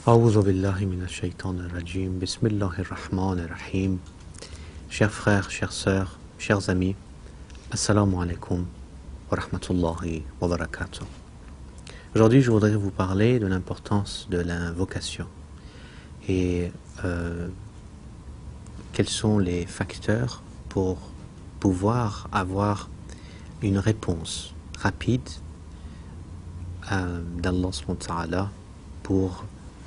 A'oudhu billahi minash shaitanir rajim. Bismillahir rahmanir rahim. Chers frères, chères sœurs, chers amis, assalamu alaikum wa rahmatullahi wa barakatuh. Aujourd'hui, je voudrais vous parler de l'importance de l'invocation et quels sont les facteurs pour pouvoir avoir une réponse rapide d'Allah subhanahu wa ta'ala pour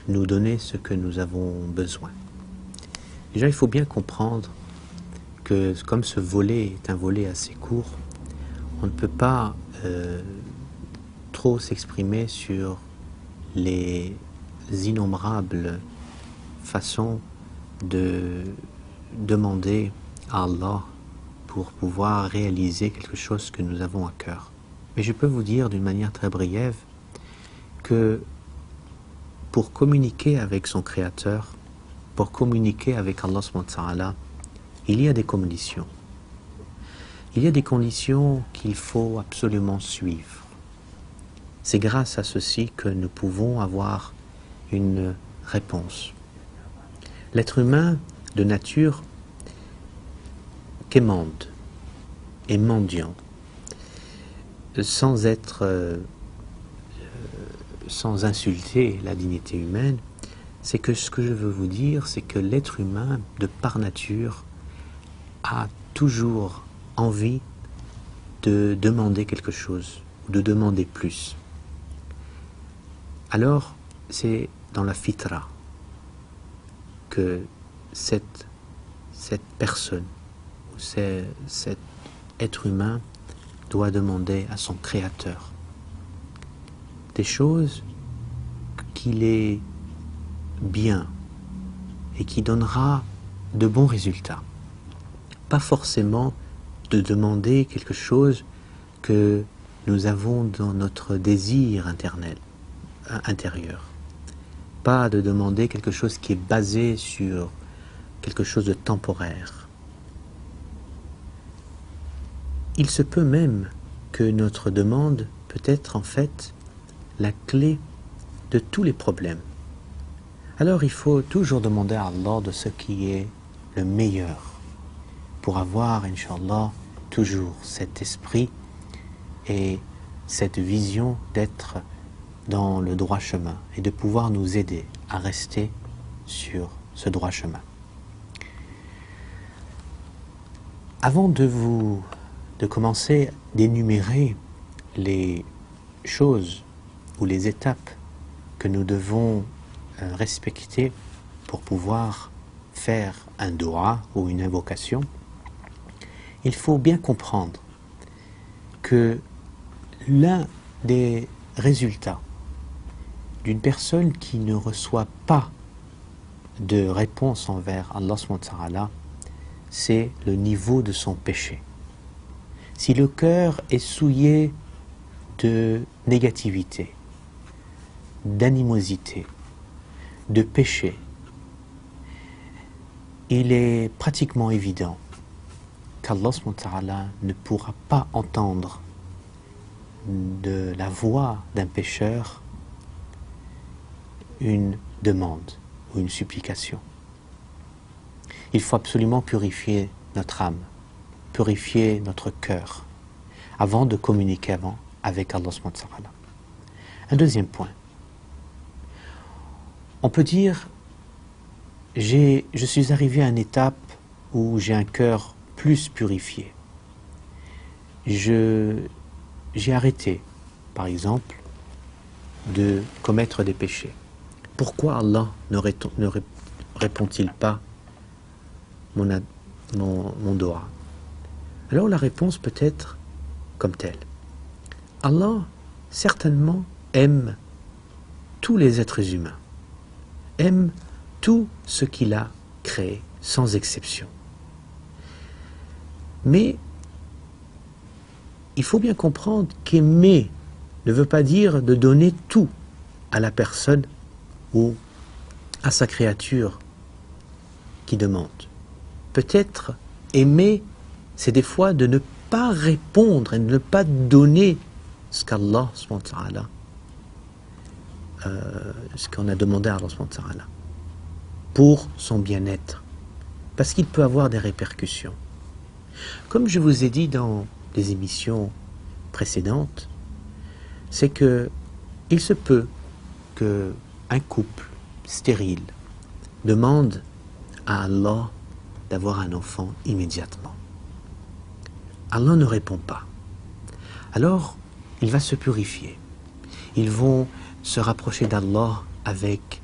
nous donner ce que nous avons besoin. Déjà, il faut bien comprendre que comme ce volet est un volet assez court, on ne peut pas trop s'exprimer sur les innombrables façons de demander à Allah pour pouvoir réaliser quelque chose que nous avons à cœur. Mais je peux vous dire d'une manière très brève que pour communiquer avec son Créateur, pour communiquer avec Allah subhanahu wa ta'ala, il y a des conditions. Il y a des conditions qu'il faut absolument suivre. C'est grâce à ceci que nous pouvons avoir une réponse. L'être humain de nature quémande et mendiant, sans insulter la dignité humaine, c'est que ce que je veux vous dire, c'est que l'être humain, de par nature, a toujours envie de demander quelque chose, ou de demander plus. Alors, c'est dans la fitra que cette personne, ou cet être humain, doit demander à son Créateur des choses qu'il est bien et qui donnera de bons résultats. Pas forcément de demander quelque chose que nous avons dans notre désir intérieur. Pas de demander quelque chose qui est basé sur quelque chose de temporaire. Il se peut même que notre demande peut être en fait la clé de tous les problèmes. Alors il faut toujours demander à Allah de ce qui est le meilleur pour avoir, Inch'Allah, toujours cet esprit et cette vision d'être dans le droit chemin et de pouvoir nous aider à rester sur ce droit chemin. Avant de commencer d'énumérer les choses ou les étapes que nous devons respecter pour pouvoir faire un dua ou une invocation, il faut bien comprendre que l'un des résultats d'une personne qui ne reçoit pas de réponse envers Allah subhanahu wa ta'ala, c'est le niveau de son péché. Si le cœur est souillé de négativité, d'animosité, de péché, il est pratiquement évident qu'Allah subhanahu wa ta'ala ne pourra pas entendre de la voix d'un pécheur une demande ou une supplication. Il faut absolument purifier notre âme, purifier notre cœur avant de communiquer avec Allah subhanahu wa ta'ala. Un deuxième point. On peut dire, je suis arrivé à une étape où j'ai un cœur plus purifié. J'ai arrêté, par exemple, de commettre des péchés. Pourquoi Allah ne répond-il pas mon dua? Alors la réponse peut être comme telle. Allah certainement aime tous les êtres humains, aime tout ce qu'il a créé, sans exception. Mais il faut bien comprendre qu'aimer ne veut pas dire de donner tout à la personne ou à sa créature qui demande. Peut-être aimer, c'est des fois de ne pas répondre et de ne pas donner ce qu'Allah subhanahu wa ta'ala ce qu'on a demandé à Allah subhanahu wa ta'ala, pour son bien-être, parce qu'il peut avoir des répercussions. Comme je vous ai dit dans des émissions précédentes, c'est que il se peut qu'un couple stérile demande à Allah d'avoir un enfant immédiatement. Allah ne répond pas. Alors, il va se purifier. Ils vont se rapprocher d'Allah avec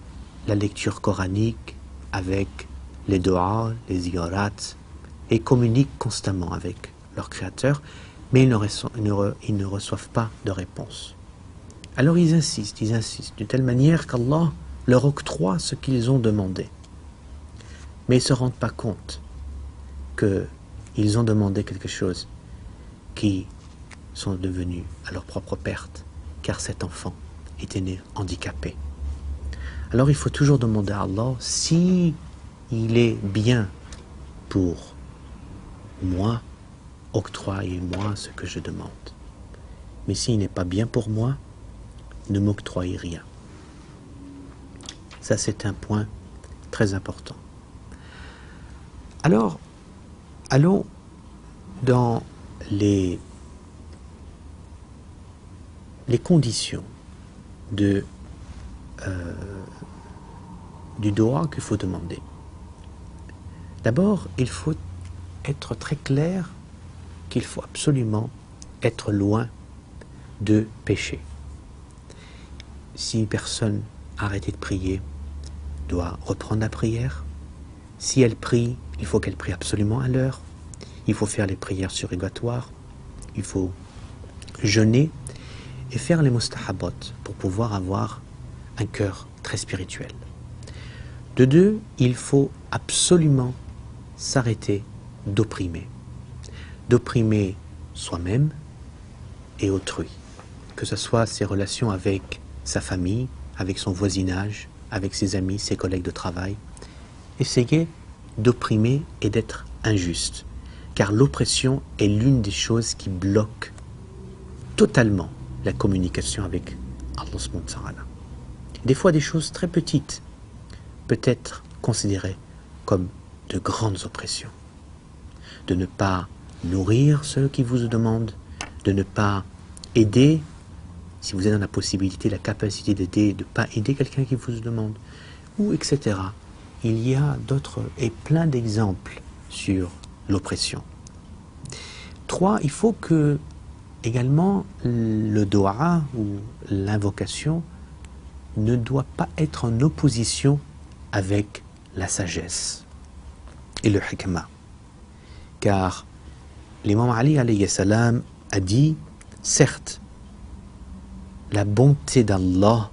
la lecture coranique, avec les doigts, les ziyarats, et communiquent constamment avec leur Créateur, mais ils ne reçoivent pas de réponse. Alors ils insistent, de telle manière qu'Allah leur octroie ce qu'ils ont demandé. Mais ils ne se rendent pas compte qu'ils ont demandé quelque chose qui sont devenus à leur propre perte, car cet enfant était né handicapé. Alors il faut toujours demander à Allah si il est bien pour moi, octroyez-moi ce que je demande. Mais s'il n'est pas bien pour moi, ne m'octroyez rien. Ça, c'est un point très important. Alors, allons dans les conditions du doua qu'il faut demander. D'abord, il faut être très clair qu'il faut absolument être loin de péché. Si une personne a arrêté de prier, doit reprendre la prière. Si elle prie, il faut qu'elle prie absolument à l'heure. Il faut faire les prières surrogatoires. Il faut jeûner et faire les mustahabot pour pouvoir avoir un cœur très spirituel. De deux, il faut absolument s'arrêter d'opprimer. D'opprimer soi-même et autrui. Que ce soit ses relations avec sa famille, avec son voisinage, avec ses amis, ses collègues de travail. Essayez d'opprimer et d'être injuste. Car l'oppression est l'une des choses qui bloquent totalement la communication avec Allah subhanahu wa ta'ala. Des fois, des choses très petites peuvent être considérées comme de grandes oppressions. De ne pas nourrir ceux qui vous demandent, de ne pas aider, si vous êtes dans la possibilité, la capacité d'aider, de ne pas aider quelqu'un qui vous demande, ou etc. Il y a d'autres et plein d'exemples sur l'oppression. 3, il faut que également le doua ou l'invocation ne doit pas être en opposition avec la sagesse et le hikmah. Car l'imam Ali alayhi salam a dit, certes, la bonté d'Allah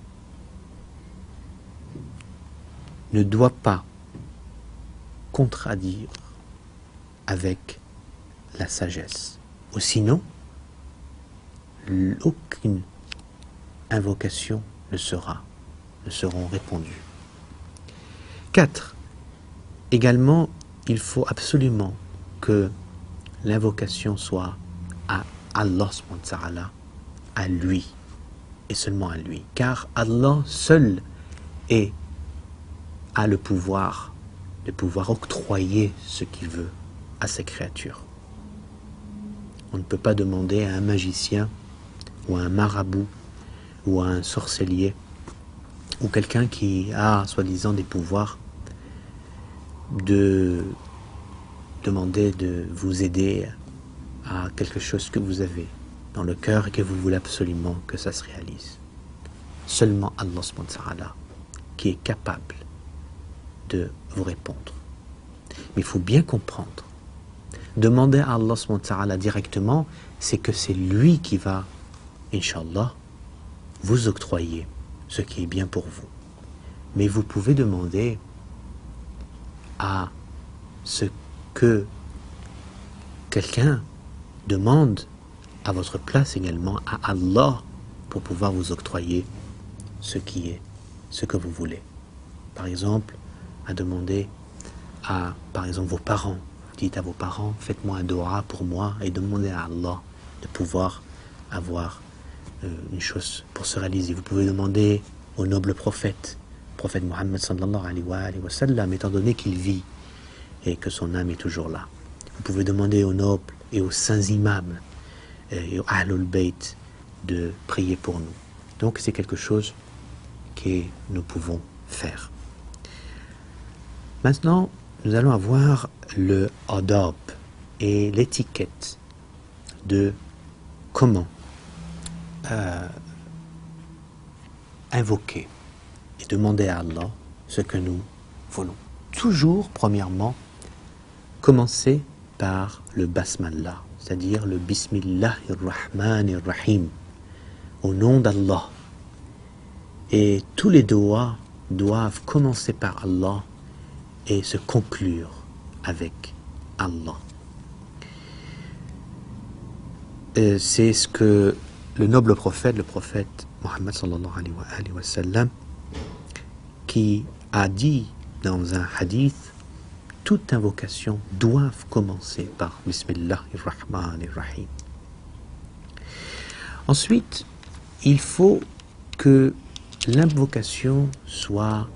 ne doit pas contradire avec la sagesse. Ou sinon, aucune invocation ne seront répondues. 4. Également, il faut absolument que l'invocation soit à Allah subhanahu wa ta'ala, à lui, et seulement à lui. Car Allah seul a le pouvoir octroyer ce qu'il veut à ses créatures. On ne peut pas demander à un magicien, ou à un marabout, ou à un sorcellier, ou quelqu'un qui a, soi-disant, des pouvoirs, de demander de vous aider à quelque chose que vous avez dans le cœur et que vous voulez absolument que ça se réalise. Seulement Allah subhanahu wa ta'ala qui est capable de vous répondre. Mais il faut bien comprendre. Demander à Allah subhanahu wa ta'ala directement, c'est que c'est lui qui va, Inch'Allah, vous octroyer ce qui est bien pour vous. Mais vous pouvez demander à ce que quelqu'un demande à votre place également à Allah pour pouvoir vous octroyer ce que vous voulez. Par exemple, à demander à, par exemple, vos parents. Dites à vos parents, faites-moi un doua pour moi et demandez à Allah de pouvoir avoir une chose pour se réaliser. Vous pouvez demander au noble prophète Mohammed sallallahu alayhi wa sallam, étant donné qu'il vit et que son âme est toujours là. Vous pouvez demander aux nobles et aux saints imams et aux Ahlul Bayt de prier pour nous. Donc c'est quelque chose que nous pouvons faire. Maintenant, nous allons avoir le adab et l'étiquette de comment invoquer et demander à Allah ce que nous voulons. Toujours, premièrement, commencer par le basmallah, c'est-à-dire le bismillahir-rahmanir-rahim, au nom d'Allah. Et tous les doigts doivent commencer par Allah et se conclure avec Allah. C'est ce que le noble prophète, le prophète Mohammed sallallahu alayhi wa sallam, qui a dit dans un hadith, toute invocation doit commencer par Bismillahir-Rahmanir-Rahim. Ensuite, il faut que l'invocation soit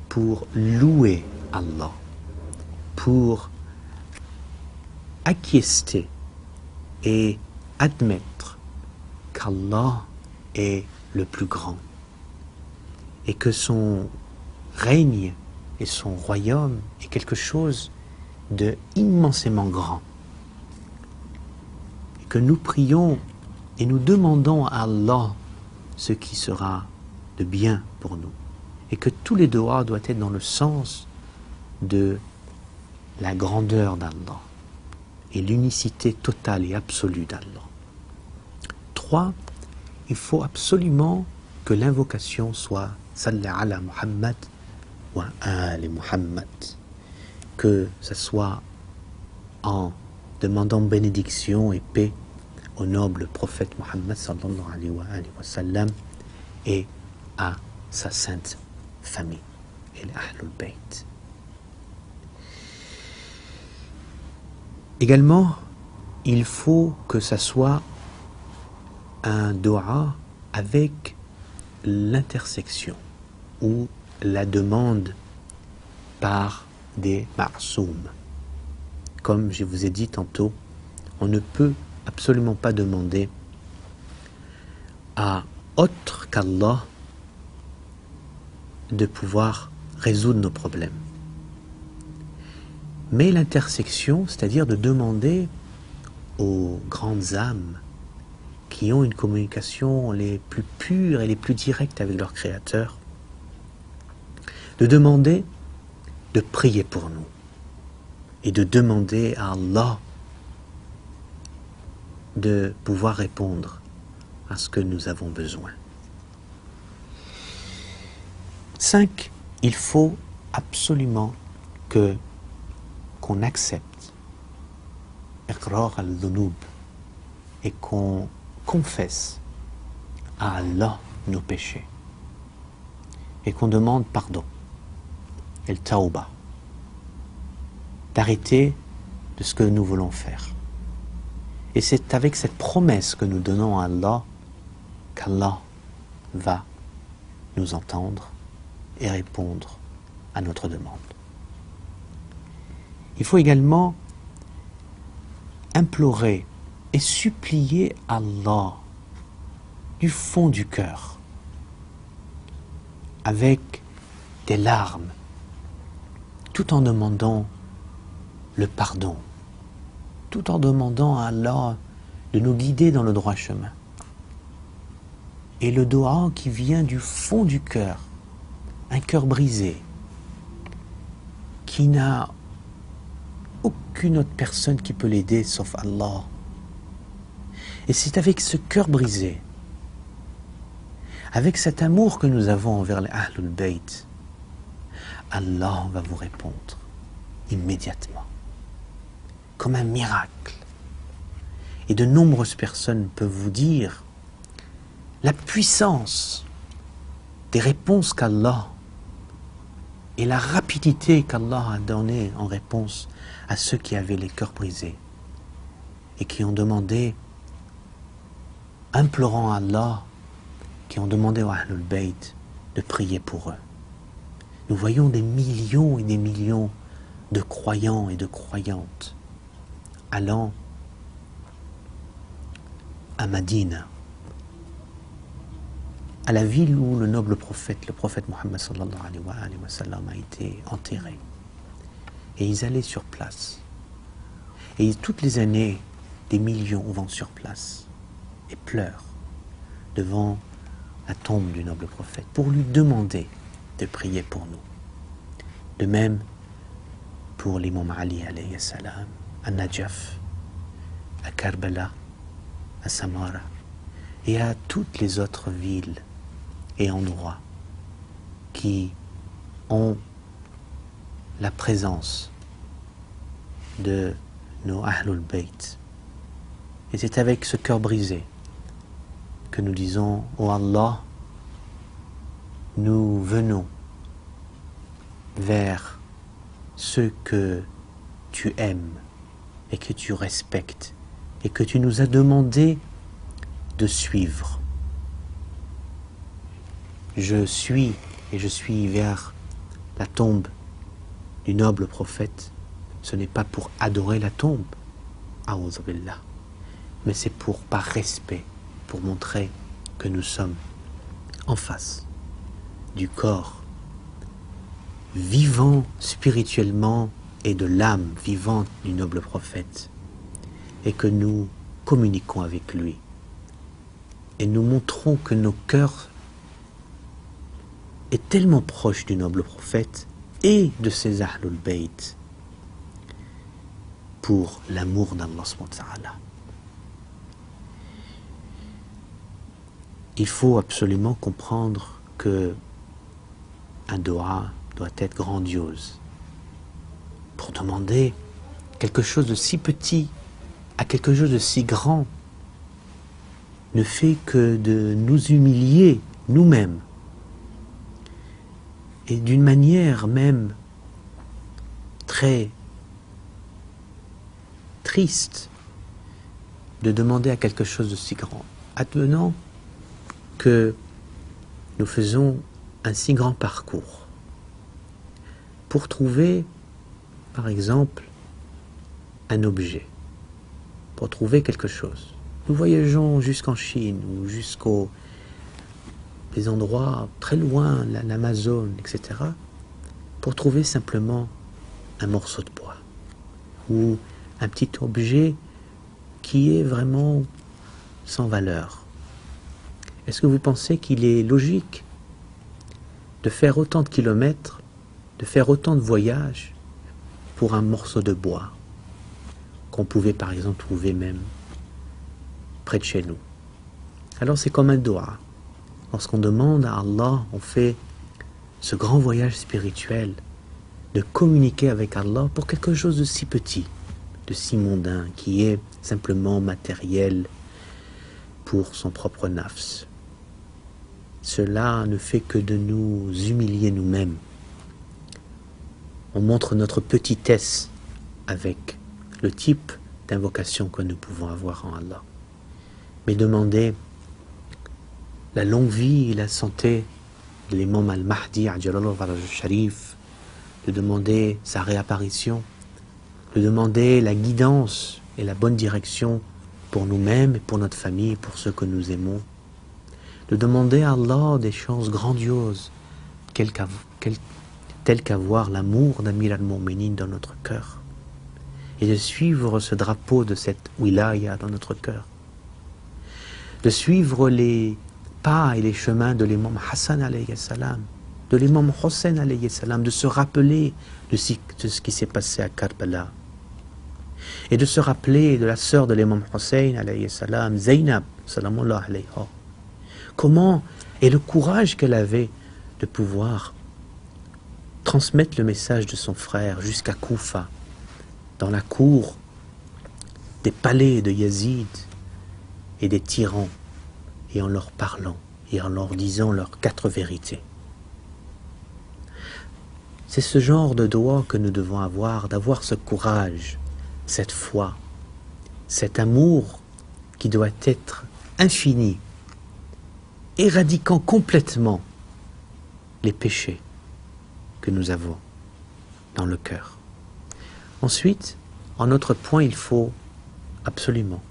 pour louer Allah, pour acquiescer et admettre qu'Allah est le plus grand et que son règne et son royaume est quelque chose de immensément grand. Et que nous prions et nous demandons à Allah ce qui sera de bien pour nous. Et que tous les doigts doivent être dans le sens de la grandeur d'Allah et l'unicité totale et absolue d'Allah. 3. Il faut absolument que l'invocation soit Salli ala Muhammad wa ali Muhammad, que ce soit en demandant bénédiction et paix au noble prophète Mohammed sallallahu alayhi wa sallam et à sa sainte famille et les Ahlul Bayt. Également, il faut que ça soit un dua avec l'intersection ou la demande par des ma'soum. Comme je vous ai dit tantôt, on ne peut absolument pas demander à autre qu'Allah de pouvoir résoudre nos problèmes. Mais l'intersection, c'est-à-dire de demander aux grandes âmes qui ont une communication les plus pures et les plus directes avec leur Créateur, de demander de prier pour nous et de demander à Allah de pouvoir répondre à ce que nous avons besoin. 5. Il faut absolument qu'on accepte iqrar al-dhunub et qu'on confesse à Allah nos péchés et qu'on demande pardon, el tauba, d'arrêter de ce que nous voulons faire. Et c'est avec cette promesse que nous donnons à Allah qu'Allah va nous entendre et répondre à notre demande. Il faut également implorer et supplier Allah du fond du cœur, avec des larmes, tout en demandant le pardon, tout en demandant à Allah de nous guider dans le droit chemin. Et le doua qui vient du fond du cœur, un cœur brisé, qui n'a aucune autre personne qui peut l'aider sauf Allah. Et c'est avec ce cœur brisé, avec cet amour que nous avons envers les Ahlul Bayt, Allah va vous répondre immédiatement, comme un miracle. Et de nombreuses personnes peuvent vous dire la puissance des réponses qu'Allah et la rapidité qu'Allah a donnée en réponse à ceux qui avaient les cœurs brisés et qui ont demandé, implorant Allah qui ont demandé au Ahlul Bayt de prier pour eux. Nous voyons des millions et des millions de croyants et de croyantes allant à Madina, à la ville où le noble prophète, le prophète Mohammed sallallahu alayhi wa sallam, a été enterré. Et ils allaient sur place. Et toutes les années, des millions vont sur place et pleurent devant la tombe du noble prophète pour lui demander de prier pour nous. De même pour l'imam Ali alayhi salam, à Najaf, à Karbala, à Samara et à toutes les autres villes et endroits qui ont la présence de nos Ahlul Bayt. Et c'est avec ce cœur brisé que nous disons: « Oh Allah, nous venons vers ceux que tu aimes et que tu respectes et que tu nous as demandé de suivre. Je suis vers la tombe du noble prophète. Ce n'est pas pour adorer la tombe, a'oudhu billah, mais c'est par respect, pour montrer que nous sommes en face du corps vivant spirituellement et de l'âme vivante du noble prophète, et que nous communiquons avec lui et nous montrons que nos cœurs est tellement proche du noble prophète et de ses Ahlul Bayt pour l'amour d'Allah subhanahu wa ta'ala. Il faut absolument comprendre que un doua doit être grandiose. Pour demander quelque chose de si petit à quelque chose de si grand ne fait que de nous humilier nous-mêmes. Et d'une manière même très triste de demander à quelque chose de si grand. Advenant que nous faisons un si grand parcours pour trouver, par exemple, un objet, pour trouver quelque chose. Nous voyageons jusqu'en Chine ou jusqu'aux des endroits très loin, l'Amazone, etc., pour trouver simplement un morceau de bois ou un petit objet qui est vraiment sans valeur. Est-ce que vous pensez qu'il est logique de faire autant de kilomètres, de faire autant de voyages pour un morceau de bois qu'on pouvait par exemple trouver même près de chez nous? Alors c'est comme un doua. Lorsqu'on demande à Allah, on fait ce grand voyage spirituel de communiquer avec Allah pour quelque chose de si petit, de si mondain, qui est simplement matériel pour son propre nafs. Cela ne fait que de nous humilier nous-mêmes. On montre notre petitesse avec le type d'invocation que nous pouvons avoir en Allah. Mais demander la longue vie et la santé de l'imam al-Mahdi, Ajalallahu Faraj al-Sharif, de demander sa réapparition, de demander la guidance et la bonne direction pour nous-mêmes et pour notre famille et pour ceux que nous aimons, de demander à Allah des choses grandioses, telles qu'avoir l'amour d'Amir al-Mu'minin dans notre cœur, et de suivre ce drapeau de cette wilaya dans notre cœur, de suivre les pas et les chemins de l'imam Hassan alayhi salam, de l'imam Hussein alayhi salam, de se rappeler de ce qui s'est passé à Karbala, et de se rappeler de la sœur de l'imam Hussein alayhi salam, Zainab salamullah alayha, comment et le courage qu'elle avait de pouvoir transmettre le message de son frère jusqu'à Koufa, dans la cour des palais de Yazid et des tyrans, et en leur parlant et en leur disant leurs 4 vérités. C'est ce genre de doigt que nous devons avoir, d'avoir ce courage, cette foi, cet amour qui doit être infini éradiquant complètement les péchés que nous avons dans le cœur. Ensuite, en autre point, il faut absolument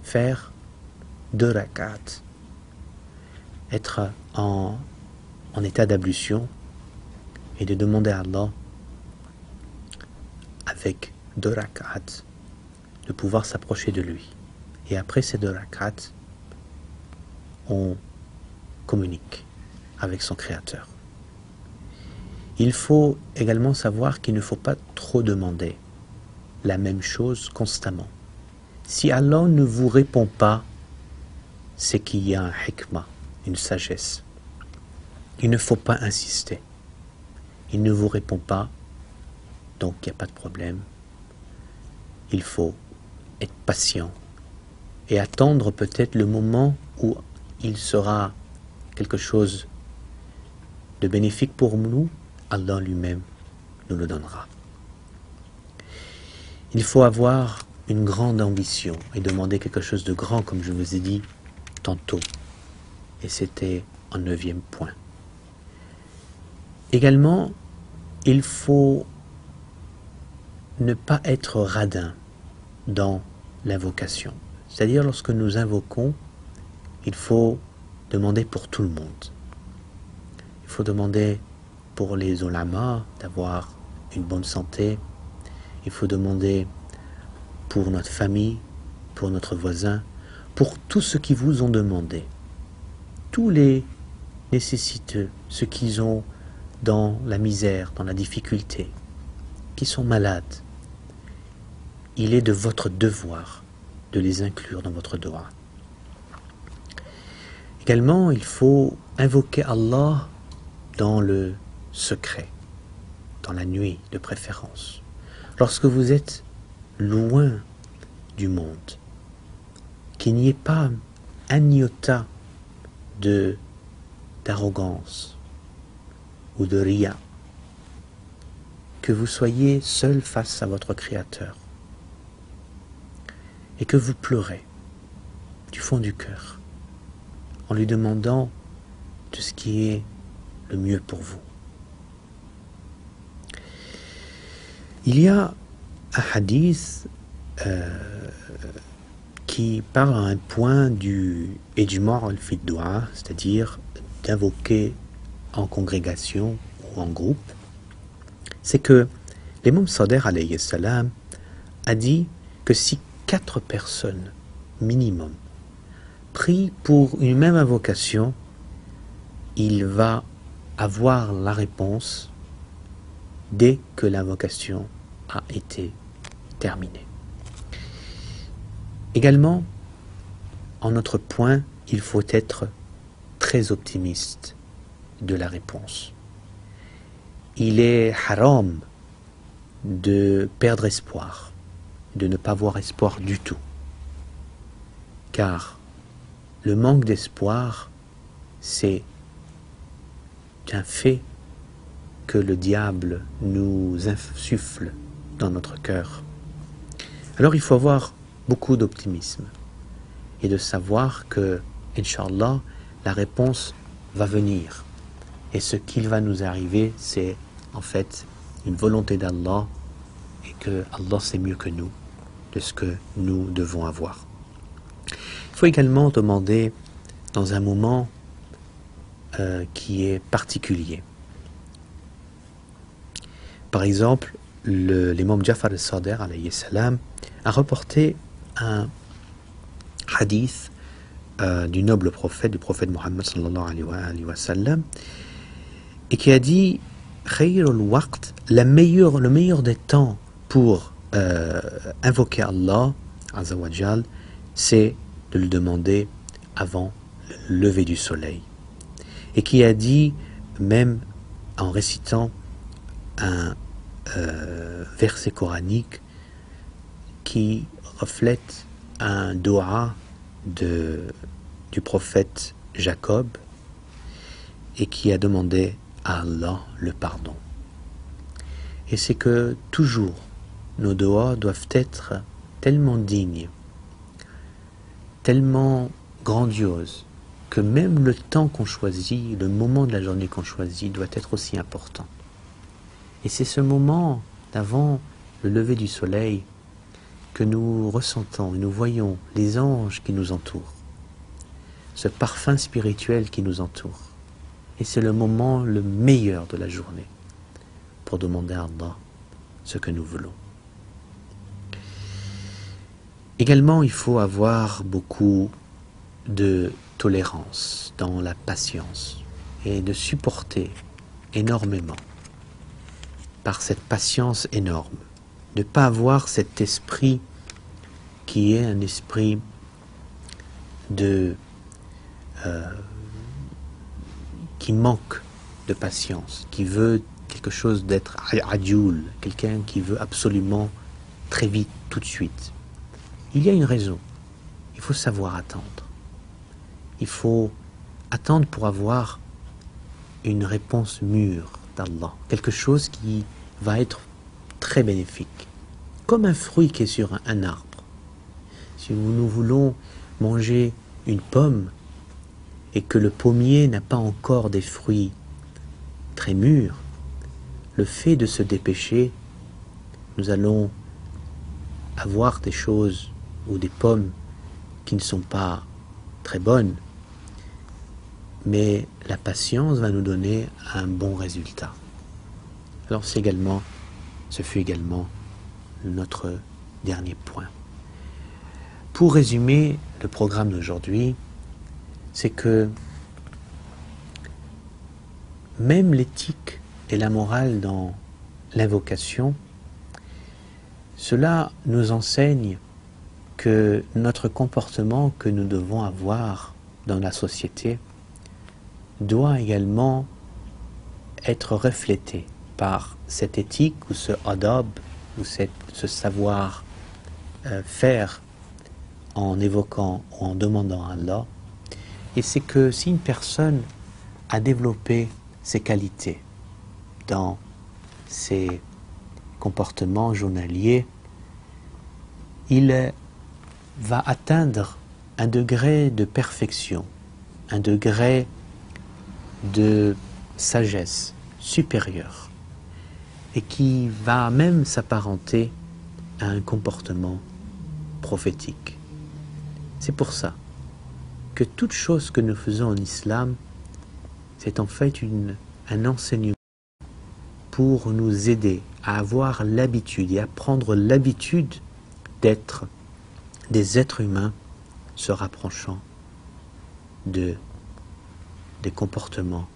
faire 2 rak'at, être en état d'ablution et de demander à Allah, avec 2 rak'at, de pouvoir s'approcher de lui. Et après ces 2 rak'at, on communique avec son Créateur. Il faut également savoir qu'il ne faut pas trop demander la même chose constamment. Si Allah ne vous répond pas, c'est qu'il y a un hikmah, une sagesse. Il ne faut pas insister. Il ne vous répond pas, donc il n'y a pas de problème. Il faut être patient et attendre peut-être le moment où il sera quelque chose de bénéfique pour nous. Allah lui-même nous le donnera. Il faut avoir une grande ambition et demander quelque chose de grand, comme je vous ai dit tantôt. Et c'était en 9e point. Également, il faut ne pas être radin dans l'invocation. C'est-à-dire, lorsque nous invoquons, il faut demander pour tout le monde. Il faut demander pour les ulama d'avoir une bonne santé. Il faut demander pour notre famille, pour notre voisin, pour tous ceux qui vous ont demandé. Tous les nécessiteux, ceux qui sont dans la misère, dans la difficulté, qui sont malades. Il est de votre devoir de les inclure dans votre dua. Également, il faut invoquer Allah dans le secret, dans la nuit de préférence. Lorsque vous êtes loin du monde, qu'il n'y ait pas un iota d'arrogance ou de riya, que vous soyez seul face à votre Créateur et que vous pleurez du fond du cœur en lui demandant de ce qui est le mieux pour vous. Il y a un hadith qui parle à un point du ijma' al-fi dua, c'est-à-dire d'invoquer en congrégation ou en groupe. C'est que l'imam Sadiq alayhi salam a dit que si 4 personnes minimum prient pour une même invocation, il va avoir la réponse dès que l'invocation a été terminée. Également, en autre point, il faut être très optimiste de la réponse. Il est haram de perdre espoir, de ne pas avoir espoir du tout. Car le manque d'espoir, c'est un fait que le diable nous insuffle dans notre cœur. Alors il faut avoir beaucoup d'optimisme et de savoir que, Inch'Allah, la réponse va venir. Et ce qu'il va nous arriver, c'est en fait une volonté d'Allah et que Allah sait mieux que nous de ce que nous devons avoir. Il faut également demander dans un moment qui est particulier. Par exemple, l'imam Ja'far al-Sadiq alayhi salam a reporté un hadith du noble prophète, du prophète Mohammed sallallahu alayhi wa sallam, et qui a dit Khayrul waqt, le meilleur des temps pour invoquer Allah Azza wa Jal, c'est de le demander avant le lever du soleil. Et qui a dit, même en récitant un verset coranique qui reflète un doha du prophète Jacob et qui a demandé à Allah le pardon. Et c'est que toujours nos dohas doivent être tellement dignes, tellement grandioses, que même le temps qu'on choisit, le moment de la journée qu'on choisit doit être aussi important. Et c'est ce moment d'avant le lever du soleil que nous ressentons et nous voyons les anges qui nous entourent, ce parfum spirituel qui nous entoure. Et c'est le moment le meilleur de la journée pour demander à Allah ce que nous voulons. Également, il faut avoir beaucoup de tolérance dans la patience et de supporter énormément par cette patience énorme. Ne pas avoir cet esprit qui est un esprit qui manque de patience, qui veut quelque chose d'être adjoul, quelqu'un qui veut absolument très vite, tout de suite. Il y a une raison. Il faut savoir attendre. Il faut attendre pour avoir une réponse mûre d'Allah. Quelque chose qui va être très bénéfique. Comme un fruit qui est sur un arbre. Si nous voulons manger une pomme et que le pommier n'a pas encore des fruits très mûrs, le fait de se dépêcher, nous allons avoir des choses ou des pommes qui ne sont pas très bonnes, mais la patience va nous donner un bon résultat. Alors ce fut également notre dernier point. Pour résumer le programme d'aujourd'hui, c'est que même l'éthique et la morale dans l'invocation, cela nous enseigne que notre comportement que nous devons avoir dans la société doit également être reflété par cette éthique ou ce adab ou ce savoir faire en évoquant ou en demandant à Allah. Et c'est que si une personne a développé ces qualités dans ses comportements journaliers, il va atteindre un degré de perfection, un degré de sagesse supérieure et qui va même s'apparenter à un comportement prophétique. C'est pour ça que toute chose que nous faisons en islam, c'est en fait un enseignement pour nous aider à avoir l'habitude et à prendre l'habitude d'être des êtres humains se rapprochant des comportements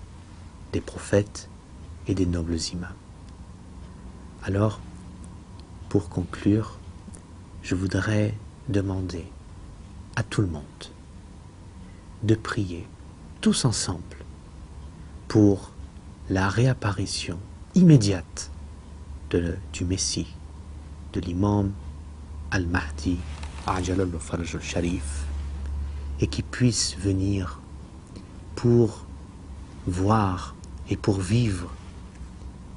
des prophètes et des nobles imams. Alors, pour conclure, je voudrais demander à tout le monde de prier tous ensemble pour la réapparition immédiate du Messie, de l'imam Al-Mahdi Ajalallahu Farajul Sharif, et qui puisse venir pour voir et pour vivre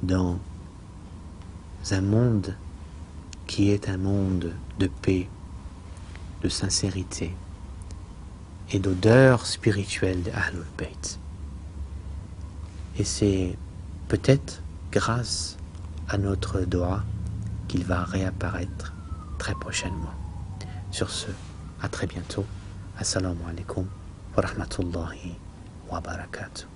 dans un monde qui est un monde de paix, de sincérité et d'odeur spirituelle d'Ahlul Bayt. Et c'est peut-être grâce à notre doua qu'il va réapparaître très prochainement. Sur ce, à très bientôt. Assalamu alaikum wa rahmatullahi wa barakatuh.